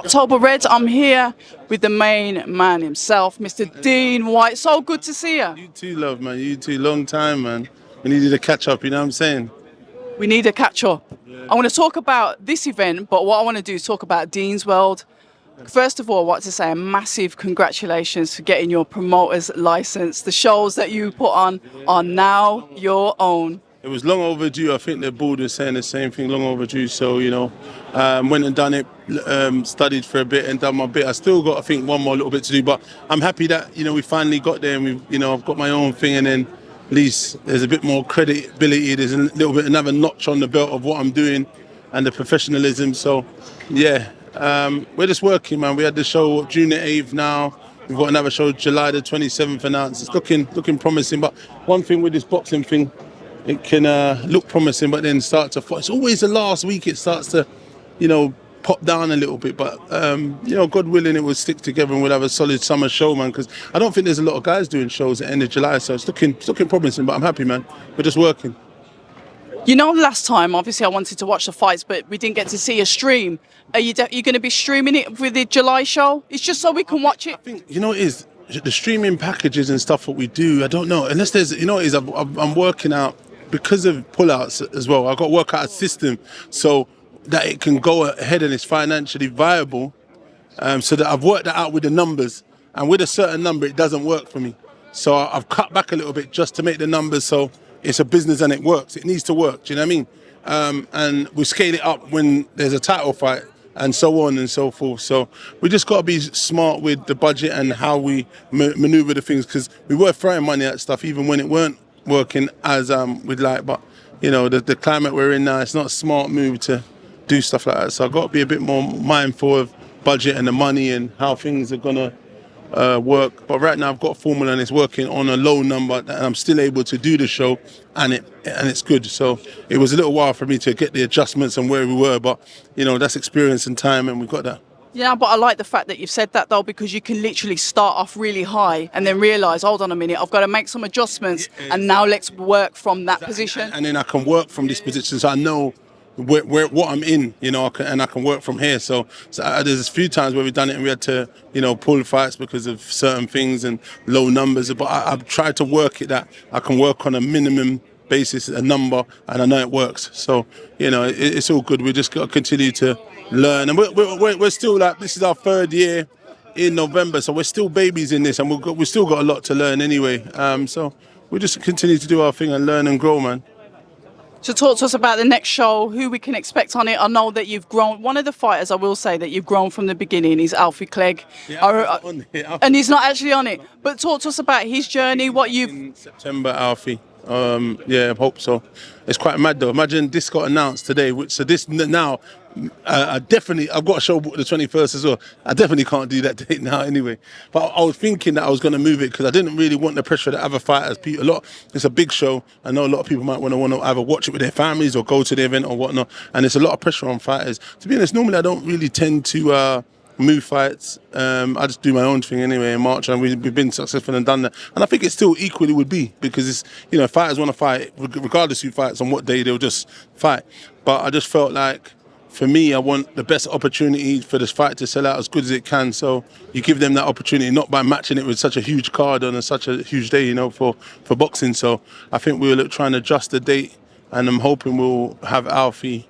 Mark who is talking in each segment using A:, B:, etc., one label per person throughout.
A: October Reds, I'm here with the main man himself, Mr. Dean Whyte. So good to see you.
B: You too, love, man. You too. Long time, man. We needed to catch up, you know what I'm saying?
A: We need a catch up. I want to talk about this event, but what I want to do is talk about Dean's World. First of all, I want to say a massive congratulations for getting your promoter's license. The shows that you put on are now your own.
B: It was long overdue. I think the board was saying the same thing, long overdue. So, went and done it, studied for a bit and done my bit. I still got, I think, one more little bit to do, but I'm happy that, we finally got there and I've got my own thing, and then at least there's a bit more credibility. There's a little bit, another notch on the belt of what I'm doing and the professionalism. So, yeah, we're just working, man. We had the show June the 8th now. We've got another show July the 27th announced. It's looking promising. But one thing with this boxing thing, it can look promising, but then start to fall. It's always the last week it starts to, pop down a little bit. But, God willing, it will stick together and we'll have a solid summer show, man. Because I don't think there's a lot of guys doing shows at the end of July. So it's looking promising, but I'm happy, man. We're just working.
A: Last time, obviously, I wanted to watch the fights, but we didn't get to see a stream. Are you going to be streaming it with the July show? It's just so we can watch it.
B: I think, it is the streaming packages and stuff, what we do, I don't know. Unless there's, I'm working out, because of pullouts as well, I've got to work out a system so that it can go ahead and it's financially viable, so that I've worked that out with the numbers. And with a certain number, it doesn't work for me. So I've cut back a little bit just to make the numbers so it's a business and it works. It needs to work, do you know what I mean? And we scale it up when there's a title fight and so on and so forth. So we just got to be smart with the budget and how we maneuver the things, because we were throwing money at stuff even when it weren't working as we'd like. But, the climate we're in now, it's not a smart move to do stuff like that. So I've got to be a bit more mindful of budget and the money and how things are going to work. But right now I've got a formula and it's working on a low number, and I'm still able to do the show and it's good. So it was a little while for me to get the adjustments and where we were, but that's experience and time, and we've got that.
A: Yeah, but I like the fact that you've said that, though, because you can literally start off really high and then realise, hold on a minute, I've got to make some adjustments, and now let's work from that position.
B: And then I can work from this position, so I know where what I'm in, and I can work from here. So there's a few times where we've done it and we had to, pull fights because of certain things and low numbers. But I've tried to work it that I can work on a minimum basis, a number, and I know it works. So, it's all good. We just got to continue to learn. And we're still this is our third year in November, so we're still babies in this, and we've still got a lot to learn anyway. So we just continue to do our thing and learn and grow, man.
A: So talk to us about the next show, who we can expect on it. I know that you've grown. One of the fighters, I will say, that you've grown from the beginning is Alfie CLE. And he's not actually on it. But talk to us about his journey, what you've...
B: In September, Alfie. I hope so. It's quite mad though. Imagine this got announced today. So this now, I've got a show booked the 21st as well. I definitely can't do that date now anyway. But I was thinking that I was going to move it because I didn't really want the pressure that other fighters. It's a big show. I know a lot of people might want to either watch it with their families or go to the event or whatnot. And there's a lot of pressure on fighters. To be honest, normally I don't really tend to move fights. I just do my own thing anyway in March, and we've been successful and done that. And I think it still equally would be, because it's, fighters want to fight, regardless who fights on what day, they'll just fight. But I just felt like, for me, I want the best opportunity for this fight to sell out as good as it can. So you give them that opportunity, not by matching it with such a huge card on such a huge day, for boxing. So I think we were trying to adjust the date, and I'm hoping we'll have Alfie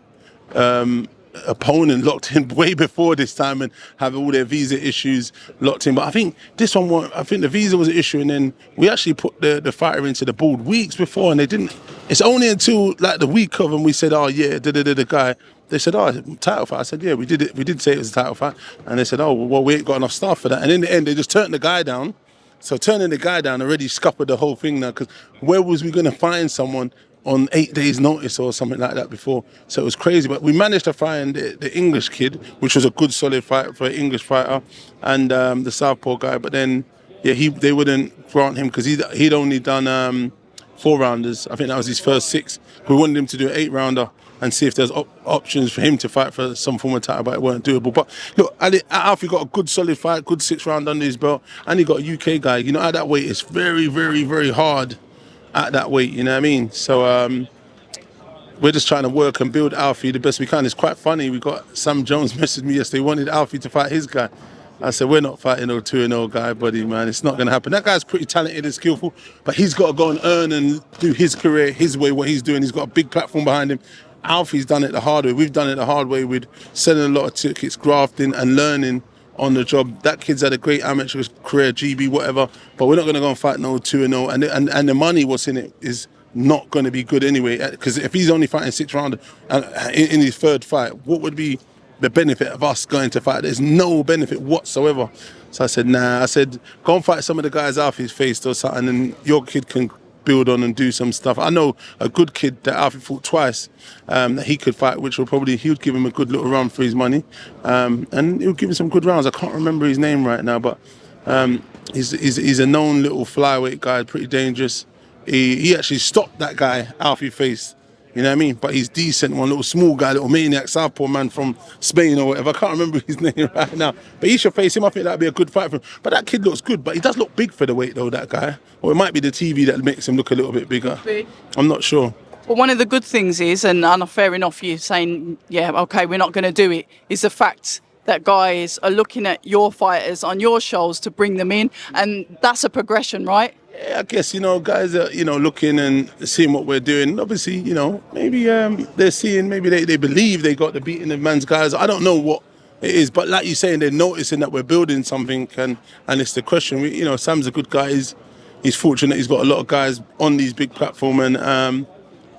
B: opponent locked in way before this time and have all their visa issues locked in. But I think this one, I think the visa was an issue, and then we actually put the fighter into the board weeks before, and they didn't. It's only until the week of, and we said, oh yeah, the guy. They said, oh, title fight. I said, yeah, we did it. We did say it was a title fight, and they said, oh, well, we ain't got enough staff for that. And in the end, they just turned the guy down. So turning the guy down already scuppered the whole thing now, because where was we going to find someone on 8 days' notice or something like that before? So it was crazy. But we managed to find the English kid, which was a good solid fight for an English fighter, and the Southpaw guy. But then, they wouldn't grant him because he'd only done 4-rounders. I think that was his first 6. We wanted him to do an 8-rounder and see if there's options for him to fight for some form of title, but it weren't doable. But look, Alfie got a good solid fight, good 6-round under his belt, and he got a UK guy. At that weight, it's very, very, very hard at that weight, you know what I mean? So we're just trying to work and build Alfie the best we can. It's quite funny. We got Sam Jones messaged me yesterday, wanted Alfie to fight his guy. I said, we're not fighting no 2-0 guy, buddy, man. It's not going to happen. That guy's pretty talented and skillful, but he's got to go and earn and do his career his way, what he's doing. He's got a big platform behind him. Alfie's done it the hard way. We've done it the hard way with selling a lot of tickets, grafting and learning on the job. That kid's had a great amateur career, GB, whatever, but we're not going to go and fight no 2-0. And the money what's in it is not going to be good anyway, because if he's only fighting 6 rounds in his third fight, what would be the benefit of us going to fight? There's no benefit whatsoever. So I said, nah. I said, go and fight some of the guys Alfie's faced or something, and your kid can build on and do some stuff. I know a good kid that Alfie fought twice that he could fight, which he would give him a good little run for his money, and he would give him some good rounds. I can't remember his name right now, but he's a known little flyweight guy, pretty dangerous. He actually stopped that guy Alfie faced. You know what I mean? But he's decent, one little small guy, little maniac southpaw man from Spain or whatever. I can't remember his name right now. But he should face him. I think that'd be a good fight for him. But that kid looks good. But he does look big for the weight, though, that guy. Or it might be the TV that makes him look a little bit bigger. I'm not sure.
A: Well, one of the good things is, and fair enough, you saying, yeah, okay, we're not going to do it, is the fact that guys are looking at your fighters on your shows to bring them in. And that's a progression, right?
B: Yeah, I guess, guys are, looking and seeing what we're doing. Obviously, maybe they're seeing, maybe they believe they got the beating of man's guys. I don't know what it is, but like you're saying, they're noticing that we're building something, and it's the question. Sam's a good guy. He's fortunate he's got a lot of guys on these big platforms, and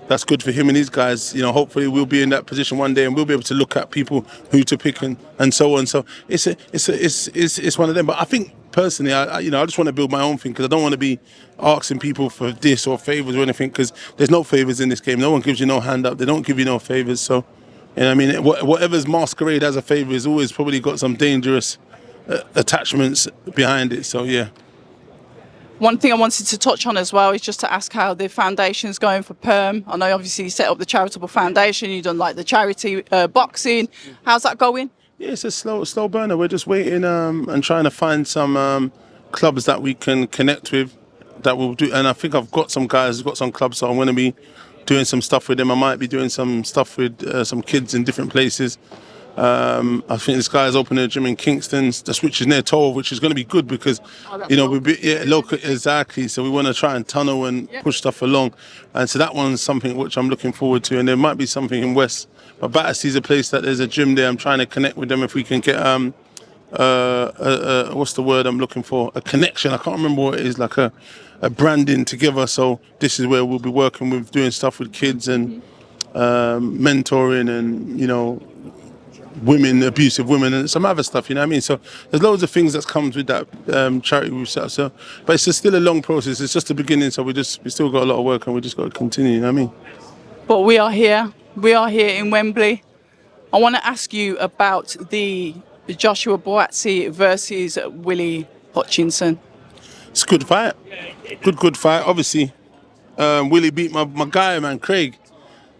B: that's good for him and his guys. Hopefully we'll be in that position one day, and we'll be able to look at people who to pick and so on. So it's one of them. But I think personally, I just want to build my own thing, because I don't want to be asking people for this or favors or anything, because there's no favors in this game. No one gives you no hand up. They don't give you no favors. So, whatever's masquerade as a favor has always probably got some dangerous attachments behind it. So yeah.
A: One thing I wanted to touch on as well is just to ask how the foundation's going for Perm. I know obviously you set up the charitable foundation, you've done like the charity boxing. How's that going?
B: Yeah, it's a slow burner. We're just waiting and trying to find some clubs that we can connect with that will do. And I think I've got some guys who've got some clubs, so I'm going to be doing some stuff with them. I might be doing some stuff with some kids in different places. I think this guy is opening a gym in Kingston, which is near Toll, which is going to be good because, we'll be local, exactly. So we want to try and tunnel and push stuff along. And so that one's something which I'm looking forward to. And there might be something in West. But Battersea's a place that there's a gym there. I'm trying to connect with them if we can get, what's the word I'm looking for? A connection. I can't remember what it is, like a branding together. So this is where we'll be working with doing stuff with kids and mentoring and, women, abusive women, and some other stuff, you know what I mean? So there's loads of things that comes with that charity we've set up. So, but it's still a long process. It's just the beginning, so we still got a lot of work, and we just got to continue, you know what I mean?
A: But we are here. We are here in Wembley. I want to ask you about the Joshua VS versus Willie Hutchinson.
B: It's a good fight. Good fight. Obviously, Willie beat my guy, man, Craig.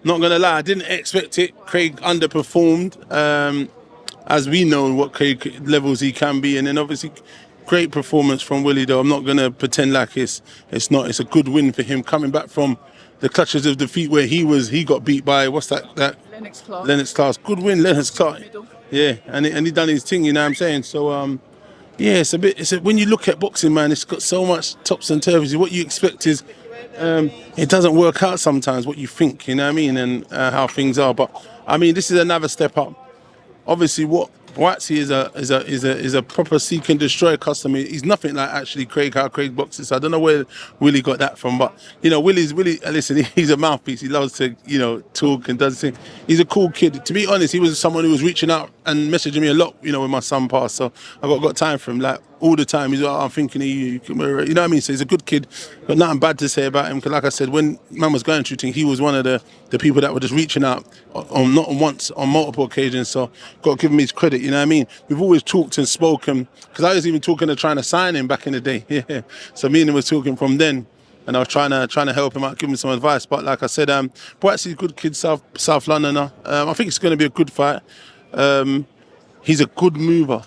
B: Not going to lie, I didn't expect it. Craig underperformed, as we know what Craig levels he can be. And then obviously, great performance from Willie, though. I'm not going to pretend like it's not. It's a good win for him, coming back from the clutches of defeat where he got beat by, what's that? Lennox Clark. Good win, Lennox Clark. Yeah, and he done his thing, you know what I'm saying? So, yeah, when you look at boxing, man, it's got so much tops and turns. What you expect is, it doesn't work out sometimes what you think, you know what I mean, and how things are. But I mean, this is another step up. Obviously, what Whyte is a proper seek and destroy customer. He's nothing like actually how Craig boxes. So I don't know where Willie got that from, but Willie. Listen, he's a mouthpiece. He loves to talk and does things. He's a cool kid. To be honest, he was someone who was reaching out and messaging me a lot. When my son passed, so I got time for him. Like all the time, he's like, I'm thinking of you. You know what I mean? So he's a good kid. Got nothing bad to say about him. Because like I said, when man was going through things, he was one of the people that were just reaching out on not once, on multiple occasions. So got to give him his credit. You know what I mean? We've always talked and spoken, because I was even talking to trying to sign him back in the day. Yeah. So me and him was talking from then, and I was trying to help him out, give him some advice. But like I said, Whyte's a good kid, South Londoner. I think it's going to be a good fight. He's a good mover,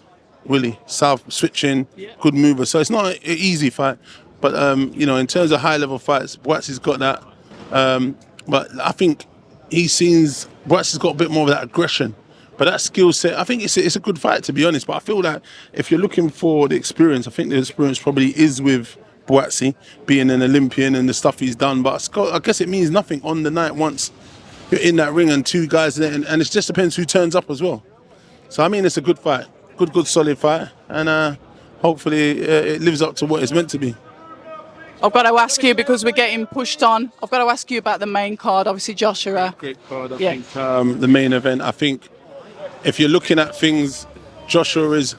B: Willie. South switching, good mover. So it's not an easy fight, but in terms of high level fights, Whyte's got that. But I think Bryce has got a bit more of that aggression. But that skill set, I think it's a good fight, to be honest. But I feel that if you're looking for the experience, I think the experience probably is with Boatsi, being an Olympian and the stuff he's done. But I guess it means nothing on the night once you're in that ring and two guys there. And it just depends who turns up as well. So, I mean, it's a good fight. Good, solid fight. And hopefully it lives up to what it's meant to be.
A: I've got to ask you, because we're getting pushed on, I've got to ask you about the main card, obviously Joshua.
B: Great card, I think. The main event, I think, if you're looking at things, Joshua is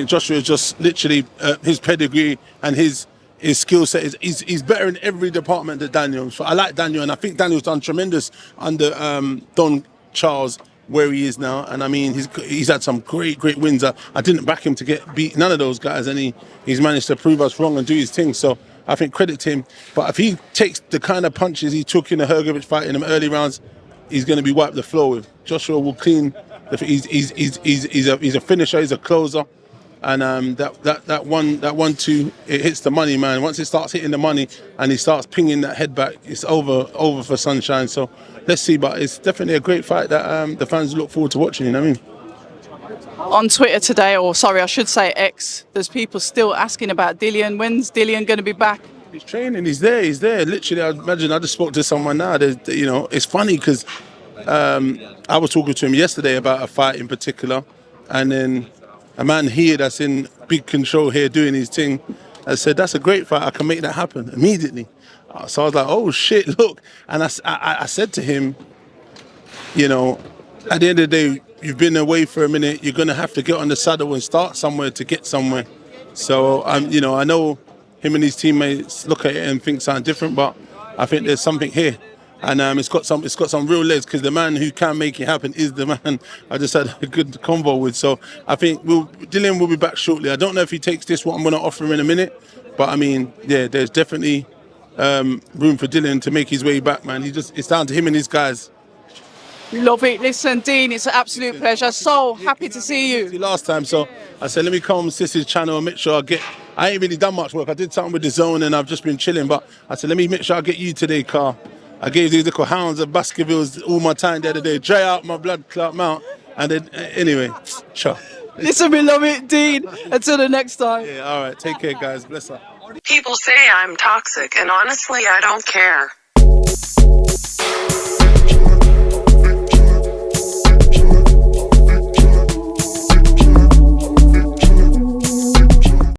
B: just literally his pedigree and his skill set he's better in every department than Daniel. So I like Daniel, and I think Daniel's done tremendous under Don Charles where he is now. And I mean, he's had some great wins. I didn't back him to get beat none of those guys, and he's managed to prove us wrong and do his thing. So I think credit to him. But if he takes the kind of punches he took in the Hrgovic fight in the early rounds, he's going to be wiped the floor with. Joshua will clean. He's a finisher. He's a closer, and that 1-2, it hits the money, man. Once it starts hitting the money and he starts pinging that head back, it's over for Sunshine. So let's see, but it's definitely a great fight that the fans look forward to watching. You know what I mean?
A: On Twitter today, or sorry, I should say X, there's people still asking about Dillon. When's Dillon going to be back?
B: He's training. He's there. Literally, I imagine. I just spoke to someone now. It's funny because I was talking to him yesterday about a fight in particular, and then a man here that's in big control here doing his thing, I said, that's a great fight, I can make that happen immediately. So I was like, oh shit, look. And I said to him, at the end of the day, you've been away for a minute, you're going to have to get on the saddle and start somewhere to get somewhere. So, I know him and his teammates look at it and think something different, but I think there's something here. And it's got some real legs, because the man who can make it happen is the man I just had a good convo with. So I think Dillon will be back shortly. I don't know if he takes this, what I'm going to offer him in a minute. But I mean, yeah, there's definitely room for Dillon to make his way back, man. It's down to him and his guys.
A: Love it. Listen, Dean, it's an absolute pleasure. So happy to see you.
B: Last time, so I said, let me come on Sissy's channel and make sure I ain't really done much work. I did something with the zone and I've just been chilling. But I said, let me make sure I get you today, Carl. I gave these little hounds of Baskervilles all my time the other day, dry out my blood clot mount, and then anyway, sure.
A: Listen, we love it, Dean. Until the next time.
B: Yeah, all right. Take care, guys. Bless her.
C: People say I'm toxic, and honestly, I don't care.